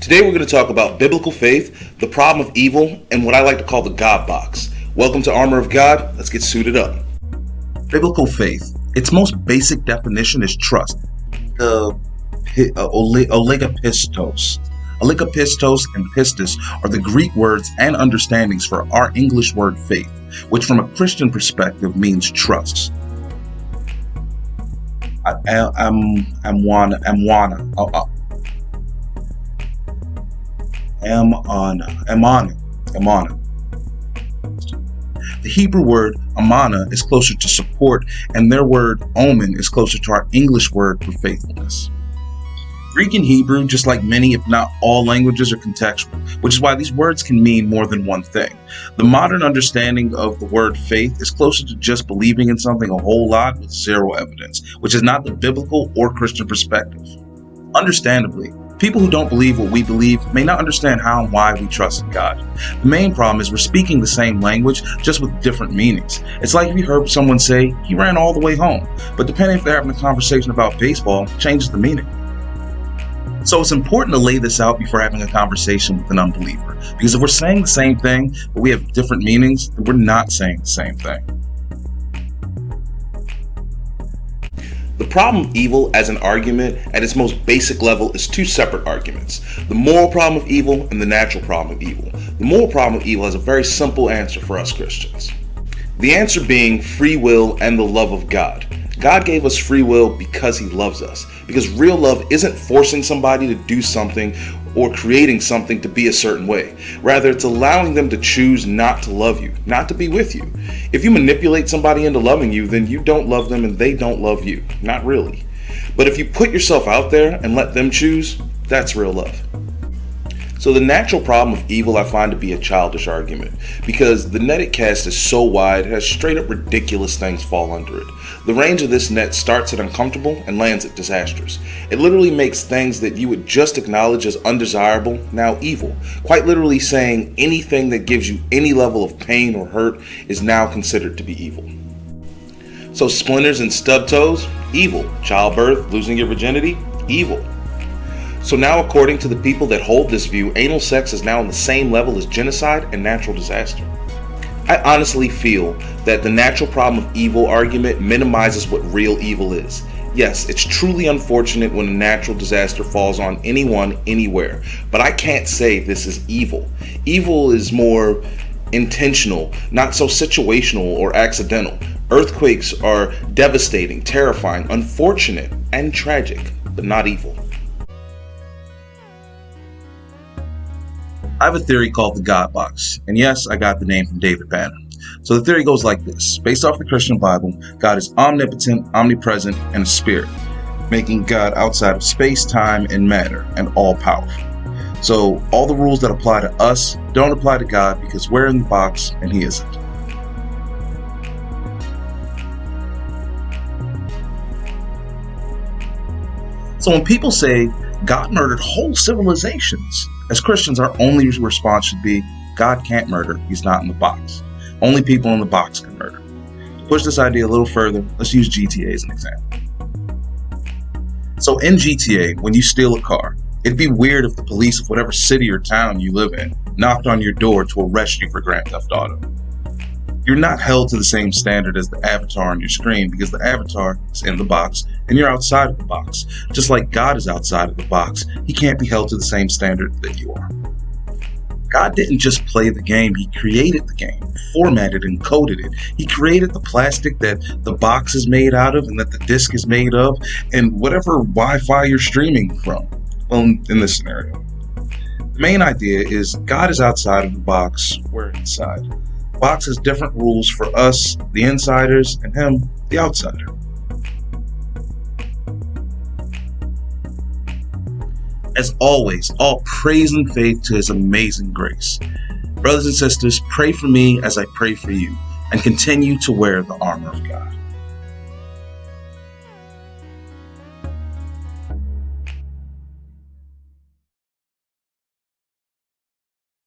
Today we're going to talk about biblical faith, the problem of evil, and what I like to call the GODbox. Welcome to Armor of God. Let's get suited up. Biblical faith, its most basic definition is trust. The oligopistos. Oligopistos and pistis are the Greek words and understandings for our English word faith, which from a Christian perspective means trust. Amana. The Hebrew word amana is closer to support, and their word omen is closer to our English word for faithfulness. Greek and Hebrew, just like many if not all languages, are contextual, which is why these words can mean more than one thing. The modern understanding of the word faith is closer to just believing in something a whole lot with zero evidence, which is not the biblical or Christian perspective. Understandably, people who don't believe what we believe may not understand how and why we trust in God. The main problem is we're speaking the same language, just with different meanings. It's like if you heard someone say, he ran all the way home, but depending if they're having a conversation about baseball, changes the meaning. So it's important to lay this out before having a conversation with an unbeliever, because if we're saying the same thing, but we have different meanings, then we're not saying the same thing. The problem of evil as an argument at its most basic level is two separate arguments: the moral problem of evil and the natural problem of evil. The moral problem of evil has a very simple answer for us Christians. The answer being free will and the love of God. God gave us free will because he loves us. Because real love isn't forcing somebody to do something or creating something to be a certain way. Rather, it's allowing them to choose not to love you, not to be with you. If you manipulate somebody into loving you, then you don't love them and they don't love you. Not really. But if you put yourself out there and let them choose, that's real love. So the natural problem of evil I find to be a childish argument, because the net it casts is so wide, it has straight up ridiculous things fall under it. The range of this net starts at uncomfortable and lands at disastrous. It literally makes things that you would just acknowledge as undesirable now evil, quite literally saying anything that gives you any level of pain or hurt is now considered to be evil. So splinters and stub toes, evil. Childbirth, losing your virginity, evil. So now, according to the people that hold this view, anal sex is now on the same level as genocide and natural disaster. I honestly feel that the natural problem of evil argument minimizes what real evil is. Yes, it's truly unfortunate when a natural disaster falls on anyone, anywhere, but I can't say this is evil. Evil is more intentional, not so situational or accidental. Earthquakes are devastating, terrifying, unfortunate, and tragic, but not evil. I have a theory called the GODbox, and yes, I got the name from David Banner. So the theory goes like this. Based off the Christian Bible, God is omnipotent, omnipresent, and a spirit, making God outside of space, time, and matter, and all-powerful. So all the rules that apply to us don't apply to God because we're in the box and he isn't. So when people say God murdered whole civilizations, as Christians, our only response should be, God can't murder, he's not in the box. Only people in the box can murder. To push this idea a little further, let's use GTA as an example. So in GTA, when you steal a car, it'd be weird if the police of whatever city or town you live in knocked on your door to arrest you for Grand Theft Auto. You're not held to the same standard as the avatar on your screen because the avatar is in the box and you're outside of the box. Just like God is outside of the box, he can't be held to the same standard that you are. God didn't just play the game, he created the game, formatted and coded it. He created the plastic that the box is made out of and that the disc is made of and whatever Wi-Fi you're streaming from. Well, in this scenario. The main idea is God is outside of the box, we're inside. The box has different rules for us, the insiders, and him, the outsider. As always, all praise and faith to his amazing grace. Brothers and sisters, pray for me as I pray for you, and continue to wear the armor of God.